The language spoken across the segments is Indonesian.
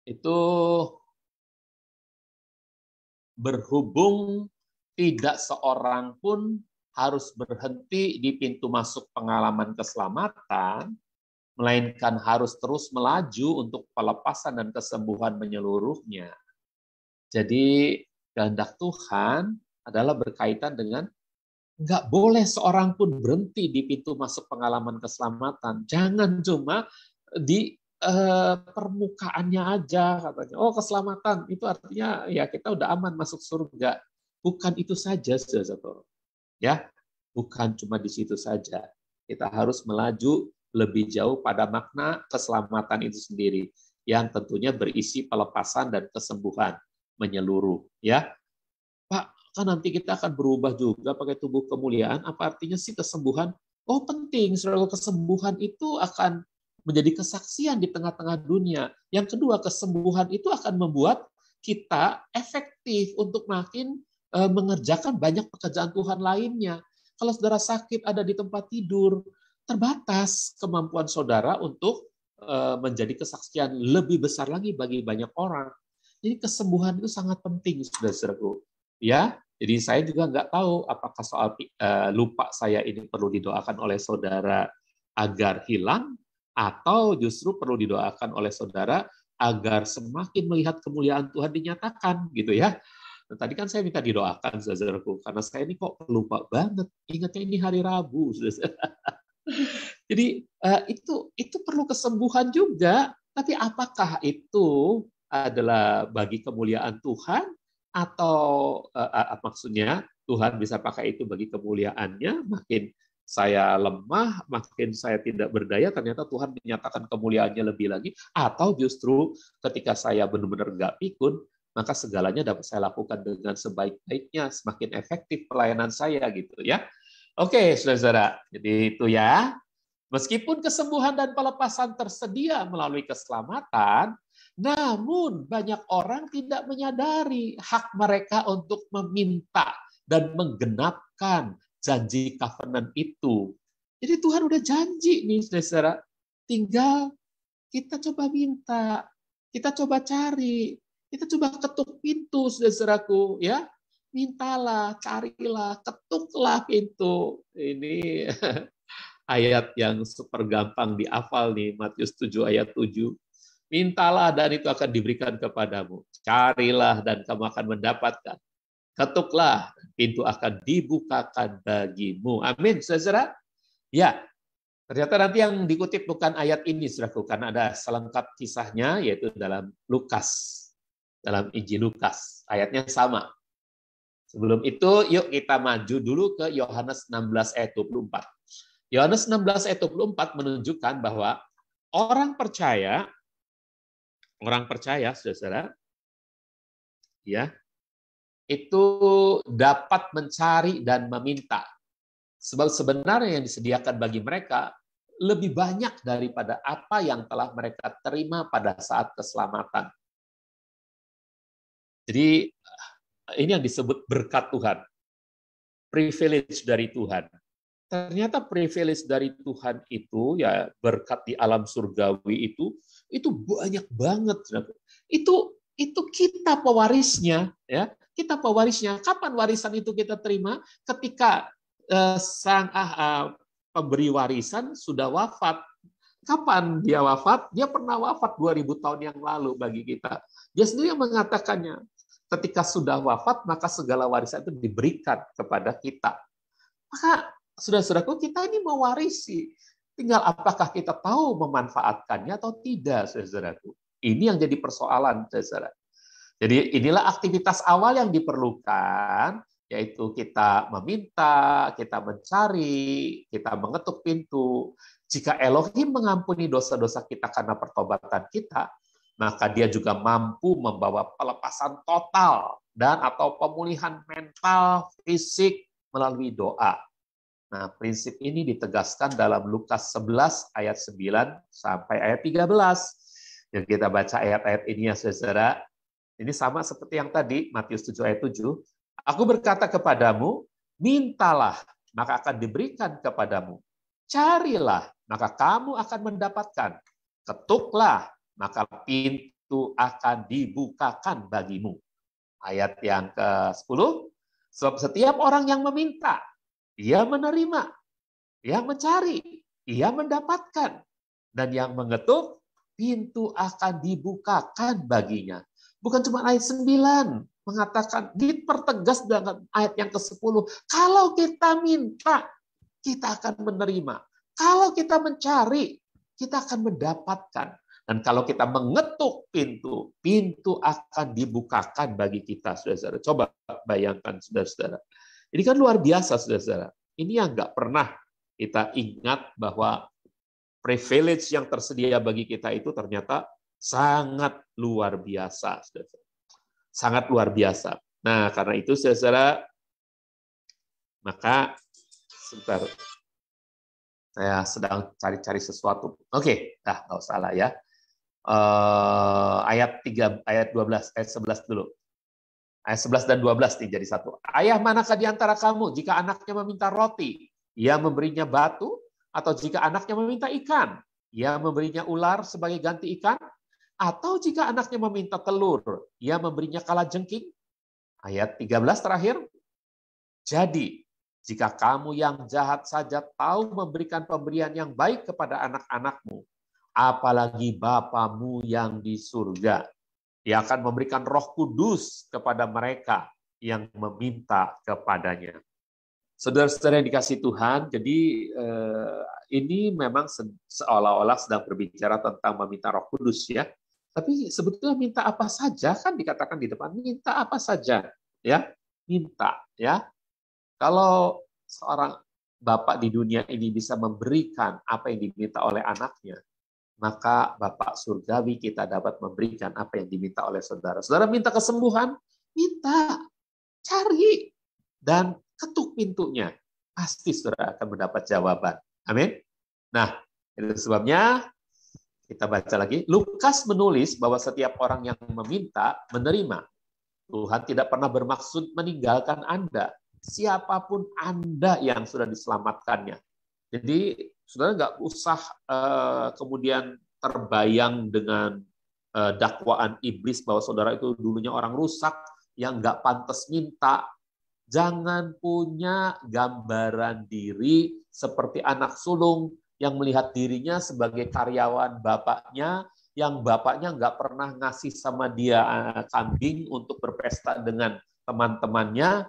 itu berhubung tidak seorang pun harus berhenti di pintu masuk pengalaman keselamatan, melainkan harus terus melaju untuk pelepasan dan kesembuhan menyeluruhnya. Jadi kehendak Tuhan adalah berkaitan dengan nggak boleh seorang pun berhenti di pintu masuk pengalaman keselamatan. Jangan cuma di permukaannya aja katanya. Oh, keselamatan itu artinya ya kita udah aman masuk surga. Bukan itu saja, saudara. Ya, bukan cuma di situ saja. Kita harus melaju lebih jauh pada makna keselamatan itu sendiri yang tentunya berisi pelepasan dan kesembuhan menyeluruh. Ya, Pak, kan nanti kita akan berubah juga pakai tubuh kemuliaan. Apa artinya sih kesembuhan? Oh, penting. Saudara, kesembuhan itu akan menjadi kesaksian di tengah-tengah dunia. Yang kedua, kesembuhan itu akan membuat kita efektif untuk makin mengerjakan banyak pekerjaan Tuhan lainnya. Kalau saudara sakit ada di tempat tidur, terbatas kemampuan saudara untuk menjadi kesaksian lebih besar lagi bagi banyak orang. Jadi kesembuhan itu sangat penting, saudara-saudaraku. Ya, jadi saya juga nggak tahu apakah soal lupa saya ini perlu didoakan oleh saudara agar hilang, atau justru perlu didoakan oleh saudara agar semakin melihat kemuliaan Tuhan dinyatakan, gitu ya. Nah, tadi kan saya minta didoakan, saudaraku, karena saya ini kok lupa banget. Ingatnya ini hari Rabu, saudara. Jadi itu perlu kesembuhan juga. Tapi apakah itu adalah bagi kemuliaan Tuhan atau maksudnya Tuhan bisa pakai itu bagi kemuliaannya? Makin saya lemah, makin saya tidak berdaya, ternyata Tuhan menyatakan kemuliaannya lebih lagi. Atau justru ketika saya benar-benar nggak pikun, maka segalanya dapat saya lakukan dengan sebaik-baiknya, semakin efektif pelayanan saya gitu ya. Oke, saudara-saudara. Jadi itu ya. Meskipun kesembuhan dan pelepasan tersedia melalui keselamatan, namun banyak orang tidak menyadari hak mereka untuk meminta dan menggenapkan janji covenant itu. Jadi Tuhan udah janji nih, saudara. Tinggal kita coba minta, kita coba cari, kita coba ketuk pintu, saudaraku, ya. Mintalah, carilah, ketuklah pintu. Ini ayat yang super gampang dihafal nih, Matius 7 ayat 7. Mintalah dan itu akan diberikan kepadamu. Carilah dan kamu akan mendapatkan. Ketuklah, pintu akan dibukakan bagimu. Amin, saudara. Ya, ternyata nanti yang dikutip bukan ayat ini, saudaraku, karena ada selengkap kisahnya, yaitu dalam Lukas. Dalam Injil Lukas. Ayatnya sama. Sebelum itu, yuk kita maju dulu ke Yohanes 16 ayat 24. Yohanes 16 ayat 24 menunjukkan bahwa orang percaya, saudara, ya, itu dapat mencari dan meminta. Sebab sebenarnya yang disediakan bagi mereka lebih banyak daripada apa yang telah mereka terima pada saat keselamatan. Jadi ini yang disebut berkat Tuhan, privilege dari Tuhan. Ternyata privilege dari Tuhan itu, ya berkat di alam surgawi itu banyak banget. Itu kita pewarisnya, ya. Kita pewarisnya. Kapan warisan itu kita terima? Ketika sang pemberi warisan sudah wafat. Kapan dia wafat? Dia pernah wafat 2000 tahun yang lalu bagi kita. Dia sendiri yang mengatakannya. Ketika sudah wafat, maka segala warisan itu diberikan kepada kita. Maka saudara-saudaraku, kita ini mewarisi. Tinggal apakah kita tahu memanfaatkannya atau tidak, saudaraku. Ini yang jadi persoalan, saudara. Jadi inilah aktivitas awal yang diperlukan, yaitu kita meminta, kita mencari, kita mengetuk pintu. Jika Elohim mengampuni dosa-dosa kita karena pertobatan kita, maka dia juga mampu membawa pelepasan total dan atau pemulihan mental, fisik melalui doa. Nah, prinsip ini ditegaskan dalam Lukas 11 ayat 9 sampai ayat 13. Yang kita baca ayat-ayat ini ya saudara, ini sama seperti yang tadi, Matius 7 ayat 7. Aku berkata kepadamu, mintalah, maka akan diberikan kepadamu. Carilah, maka kamu akan mendapatkan. Ketuklah, maka pintu pintu akan dibukakan bagimu. Ayat yang ke-10, sebab setiap orang yang meminta, ia menerima, yang mencari, ia mendapatkan, dan yang mengetuk, pintu akan dibukakan baginya. Bukan cuma ayat 9 mengatakan, dipertegas dengan ayat yang ke-10, kalau kita minta, kita akan menerima. Kalau kita mencari, kita akan mendapatkan. Dan kalau kita mengetuk pintu, pintu akan dibukakan bagi kita, saudara-saudara. Coba bayangkan, saudara-saudara. Ini kan luar biasa, saudara-saudara. Ini yang nggak pernah kita ingat bahwa privilege yang tersedia bagi kita itu ternyata sangat luar biasa, saudara-saudara. Sangat luar biasa. Nah, karena itu, saudara-saudara, maka sebentar, saya sedang cari-cari sesuatu. Oke, nggak usah lah ya. Ayat 12, ayat 11 dulu. Ayat 11 dan 12 nih jadi satu. Ayah manakah di antara kamu jika anaknya meminta roti, ia memberinya batu, atau jika anaknya meminta ikan, ia memberinya ular sebagai ganti ikan, atau jika anaknya meminta telur, ia memberinya kalajengking? Ayat 13 terakhir. Jadi, jika kamu yang jahat saja tahu memberikan pemberian yang baik kepada anak-anakmu, apalagi Bapamu yang di surga. Dia akan memberikan Roh Kudus kepada mereka yang meminta kepadanya. Saudara-saudara yang dikasihi Tuhan, jadi ini memang seolah-olah sedang berbicara tentang meminta Roh Kudus ya. Tapi sebetulnya minta apa saja, kan dikatakan di depan, minta apa saja, ya, minta, ya. Kalau seorang bapak di dunia ini bisa memberikan apa yang diminta oleh anaknya, maka Bapak Surgawi kita dapat memberikan apa yang diminta oleh saudara. Saudara minta kesembuhan, minta, cari, dan ketuk pintunya. Pasti saudara akan mendapat jawaban. Amin. Nah, itu sebabnya kita baca lagi. Lukas menulis bahwa setiap orang yang meminta, menerima. Tuhan tidak pernah bermaksud meninggalkan Anda. Siapapun Anda yang sudah diselamatkannya. Jadi, saudara nggak usah kemudian terbayang dengan dakwaan iblis bahwa saudara itu dulunya orang rusak yang nggak pantas minta. Jangan punya gambaran diri seperti anak sulung yang melihat dirinya sebagai karyawan bapaknya, yang bapaknya nggak pernah ngasih sama dia kambing untuk berpesta dengan teman-temannya,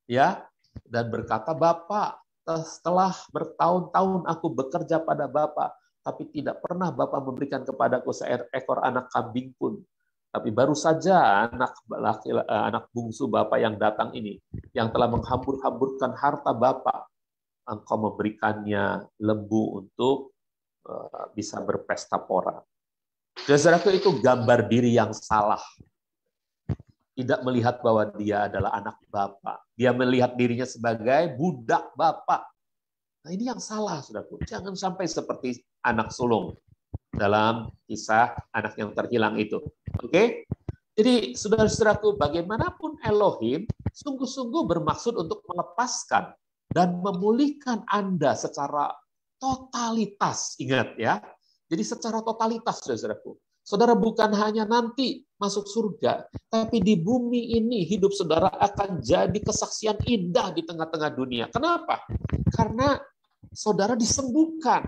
ya, dan berkata, Bapak, setelah bertahun-tahun aku bekerja pada Bapak, tapi tidak pernah Bapak memberikan kepadaku seekor anak kambing pun. Tapi baru saja anak bungsu Bapak yang datang ini, yang telah menghambur-hamburkan harta Bapak, engkau memberikannya lembu untuk bisa berpesta pora. Saudaraku, itu gambar diri yang salah. Tidak melihat bahwa dia adalah anak Bapak. Dia melihat dirinya sebagai budak Bapak. Nah, ini yang salah, saudaraku. Jangan sampai seperti anak sulung dalam kisah anak yang terhilang itu. Oke? Jadi, saudara-saudaraku, bagaimanapun Elohim sungguh-sungguh bermaksud untuk melepaskan dan memulihkan Anda secara totalitas. Ingat ya. Jadi secara totalitas, saudara-saudaraku. Saudara bukan hanya nanti masuk surga, tapi di bumi ini hidup saudara akan jadi kesaksian indah di tengah-tengah dunia. Kenapa? Karena saudara disembuhkan.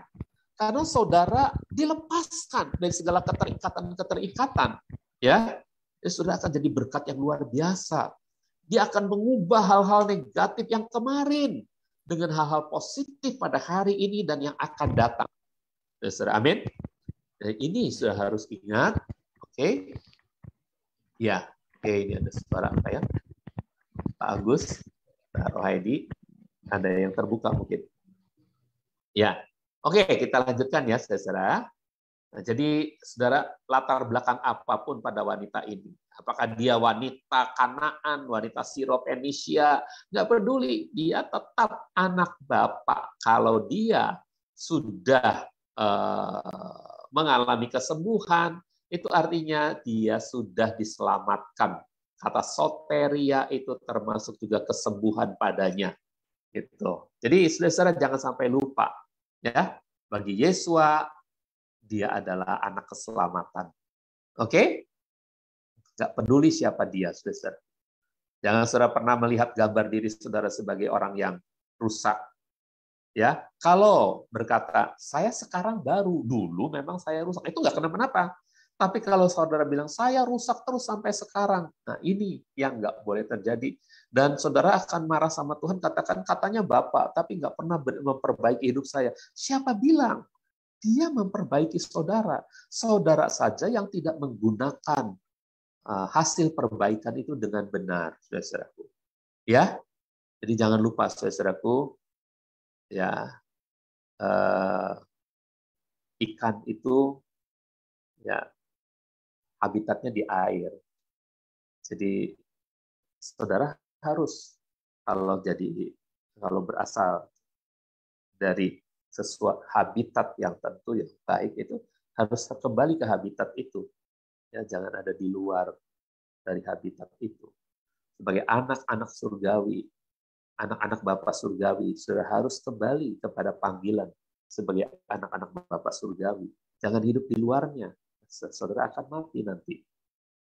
Karena saudara dilepaskan dari segala keterikatan. Ya, saudara akan jadi berkat yang luar biasa. Dia akan mengubah hal-hal negatif yang kemarin dengan hal-hal positif pada hari ini dan yang akan datang. Saudara, amin. Dan ini sudah harus ingat, oke? Ya, oke, ini ada suara apa ya? Pak Agus, Pak Rohaidi, ada yang terbuka mungkin. Ya, oke, kita lanjutkan ya, saudara. Nah, jadi, saudara, latar belakang apapun pada wanita ini, apakah dia wanita Kanaan, wanita Siro-Fenisia, nggak peduli, dia tetap anak Bapak. Kalau dia sudah mengalami kesembuhan, itu artinya dia sudah diselamatkan. Kata soteria itu termasuk juga kesembuhan padanya. Gitu. Jadi saudara jangan sampai lupa, ya, bagi Yesua dia adalah anak keselamatan. Oke? Nggak peduli siapa dia, saudara. Jangan saudara pernah melihat gambar diri saudara sebagai orang yang rusak. Ya, kalau berkata saya sekarang baru, dulu memang saya rusak, itu nggak kenapa-napa. Tapi kalau saudara bilang saya rusak terus sampai sekarang, nah ini yang nggak boleh terjadi. Dan saudara akan marah sama Tuhan, katakan katanya Bapak, tapi nggak pernah memperbaiki hidup saya. Siapa bilang? Dia memperbaiki saudara. Saudara saja yang tidak menggunakan hasil perbaikan itu dengan benar, saudara-saudaraku. Ya, jadi jangan lupa, saudara-saudaraku, ya, ikan itu ya habitatnya di air. Jadi saudara harus kalau berasal dari sesuatu habitat yang tentu yang baik itu harus kembali ke habitat itu. Ya, jangan ada di luar dari habitat itu. Sebagai anak-anak surgawi, anak-anak Bapa surgawi, saudara harus kembali kepada panggilan sebagai anak-anak Bapa surgawi. Jangan hidup di luarnya. Saudara akan mati nanti.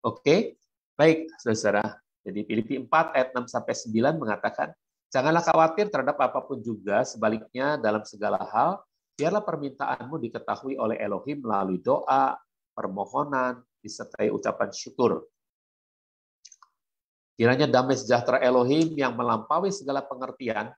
Oke? Baik, saudara. Jadi Filipi 4 ayat 6 sampai 9 mengatakan, janganlah khawatir terhadap apapun juga, sebaliknya dalam segala hal, biarlah permintaanmu diketahui oleh Elohim melalui doa, permohonan, disertai ucapan syukur. Kiranya damai sejahtera Elohim yang melampaui segala pengertian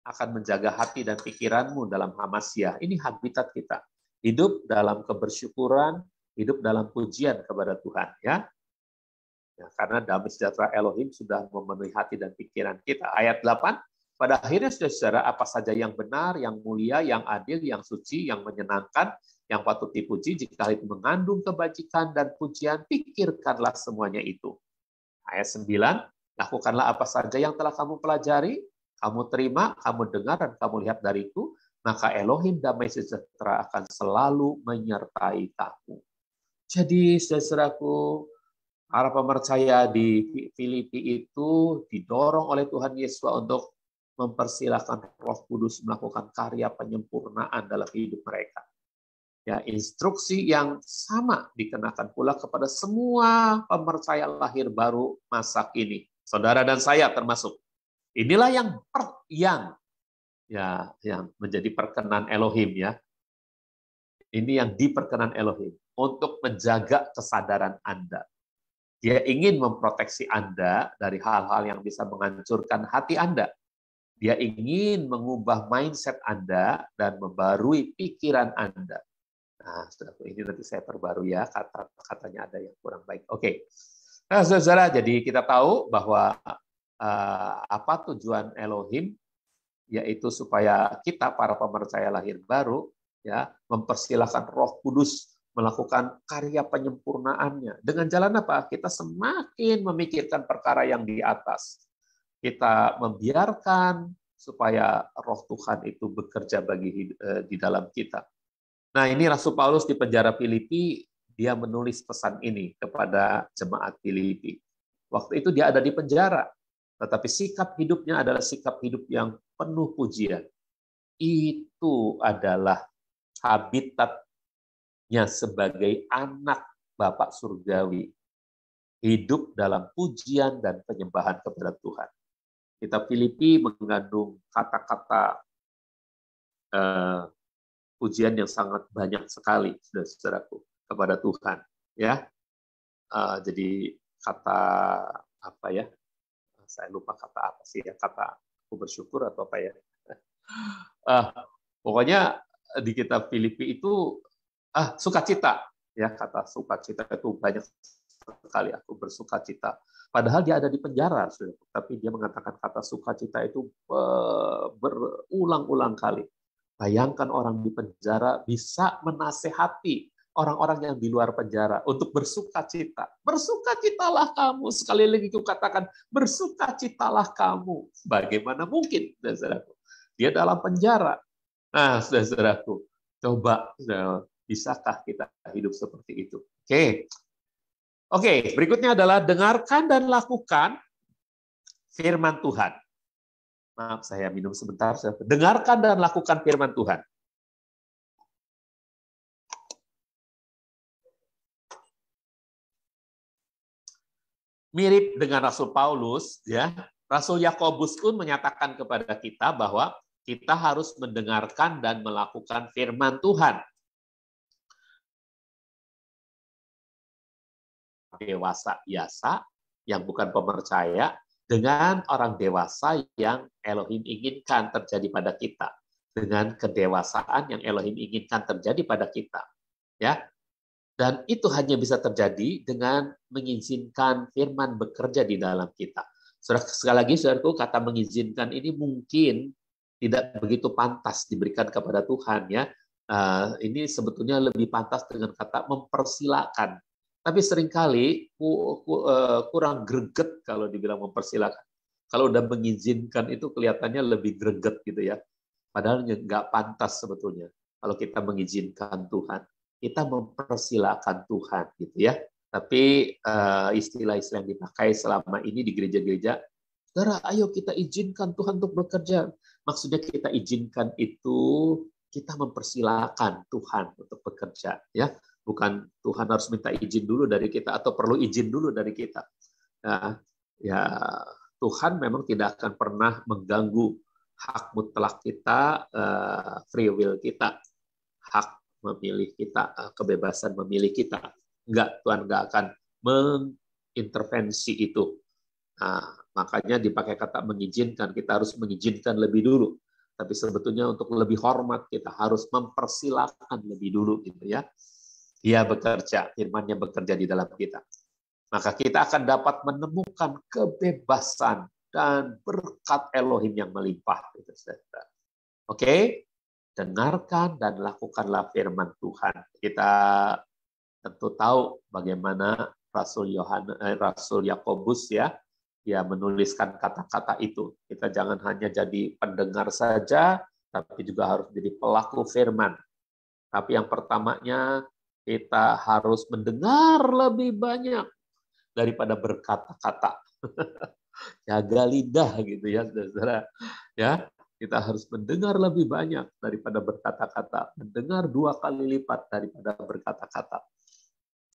akan menjaga hati dan pikiranmu dalam Hamasya. Ini habitat kita. Hidup dalam kebersyukuran, hidup dalam pujian kepada Tuhan. Ya, karena damai sejahtera Elohim sudah memenuhi hati dan pikiran kita. Ayat 8, pada akhirnya saudara, apa saja yang benar, yang mulia, yang adil, yang suci, yang menyenangkan, yang patut dipuji, jika itu mengandung kebajikan dan pujian, pikirkanlah semuanya itu. Ayat 9, lakukanlah apa saja yang telah kamu pelajari, kamu terima, kamu dengar, dan kamu lihat dariku, maka Elohim damai sejahtera akan selalu menyertai kamu. Jadi, saudaraku, para pemercaya di Filipi itu didorong oleh Tuhan Yesus untuk mempersilahkan Roh Kudus melakukan karya penyempurnaan dalam hidup mereka. Ya, instruksi yang sama dikenakan pula kepada semua pemercaya lahir baru masa kini. Saudara dan saya termasuk. Inilah yang menjadi perkenan Elohim ya. Ini yang diperkenan Elohim untuk menjaga kesadaran Anda. Dia ingin memproteksi Anda dari hal-hal yang bisa menghancurkan hati Anda. Dia ingin mengubah mindset Anda dan membarui pikiran Anda. Nah, saudara, ini nanti saya perbarui ya, katanya ada yang kurang baik. Oke. Nah, saudara, jadi kita tahu bahwa apa tujuan Elohim, yaitu supaya kita, para pemercaya lahir baru, ya, mempersilahkan Roh Kudus melakukan karya penyempurnaannya. Dengan jalan apa? Kita semakin memikirkan perkara yang di atas. Kita membiarkan supaya Roh Tuhan itu bekerja di dalam kita. Nah, ini Rasul Paulus di penjara Filipi, dia menulis pesan ini kepada jemaat Filipi. Waktu itu dia ada di penjara, tetapi sikap hidupnya adalah sikap hidup yang penuh pujian. Itu adalah habitatnya sebagai anak Bapak Surgawi. Hidup dalam pujian dan penyembahan kepada Tuhan. Kitab Filipi mengandung kata-kata pujian yang sangat banyak sekali, saudaraku, kepada Tuhan. Ya, jadi kata apa ya? Saya lupa kata apa sih ya? Kata aku bersyukur atau apa ya? Pokoknya di kitab Filipi itu sukacita, ya, kata sukacita itu banyak sekali. Aku bersukacita. Padahal dia ada di penjara, saudaraku, tapi dia mengatakan kata sukacita itu berulang-ulang kali. Bayangkan orang di penjara bisa menasehati orang-orang yang di luar penjara untuk bersukacita. Bersukacitalah kamu. Sekali lagi aku katakan, bersukacitalah kamu. Bagaimana mungkin, saudaraku? Dia dalam penjara. Nah, saudaraku, coba, bisakah kita hidup seperti itu? Oke, berikutnya adalah dengarkan dan lakukan firman Tuhan. Maaf, saya minum sebentar. Dengarkan dan lakukan firman Tuhan. Mirip dengan Rasul Paulus, ya, Rasul Yakobus pun menyatakan kepada kita bahwa kita harus mendengarkan dan melakukan firman Tuhan. Dewasa biasa yang bukan pemercaya dengan orang dewasa yang Elohim inginkan terjadi pada kita, dengan kedewasaan yang Elohim inginkan terjadi pada kita, ya. Dan itu hanya bisa terjadi dengan mengizinkan firman bekerja di dalam kita. Sekali lagi, saudaraku, kata mengizinkan ini mungkin tidak begitu pantas diberikan kepada Tuhan, ya. Ini sebetulnya lebih pantas dengan kata mempersilakan. Tapi seringkali kurang greget kalau dibilang mempersilakan. Kalau udah mengizinkan itu kelihatannya lebih greget gitu ya. Padahal nggak pantas sebetulnya kalau kita mengizinkan Tuhan. Kita mempersilakan Tuhan gitu ya. Tapi istilah-istilah yang dipakai selama ini di gereja-gereja, saudara, ayo kita izinkan Tuhan untuk bekerja. Maksudnya kita izinkan itu kita mempersilakan Tuhan untuk bekerja, ya. Bukan Tuhan harus minta izin dulu dari kita atau perlu izin dulu dari kita. Ya, Tuhan memang tidak akan pernah mengganggu hak mutlak kita, free will kita, hak memilih kita, kebebasan memilih kita. Enggak, Tuhan enggak akan mengintervensi itu. Nah, makanya dipakai kata mengizinkan, kita harus mengizinkan lebih dulu. Tapi sebetulnya untuk lebih hormat kita harus mempersilahkan lebih dulu gitu ya. Dia bekerja, firman-Nya bekerja di dalam kita. Maka kita akan dapat menemukan kebebasan dan berkat Elohim yang melimpah. Oke? Dengarkan dan lakukanlah firman Tuhan. Kita tentu tahu bagaimana Rasul Yakobus ya, dia menuliskan kata-kata itu. Kita jangan hanya jadi pendengar saja, tapi juga harus jadi pelaku firman. Tapi yang pertamanya kita harus mendengar lebih banyak daripada berkata-kata. Jaga lidah gitu ya, saudara. Ya, kita harus mendengar lebih banyak daripada berkata-kata. Mendengar 2 kali lipat daripada berkata-kata.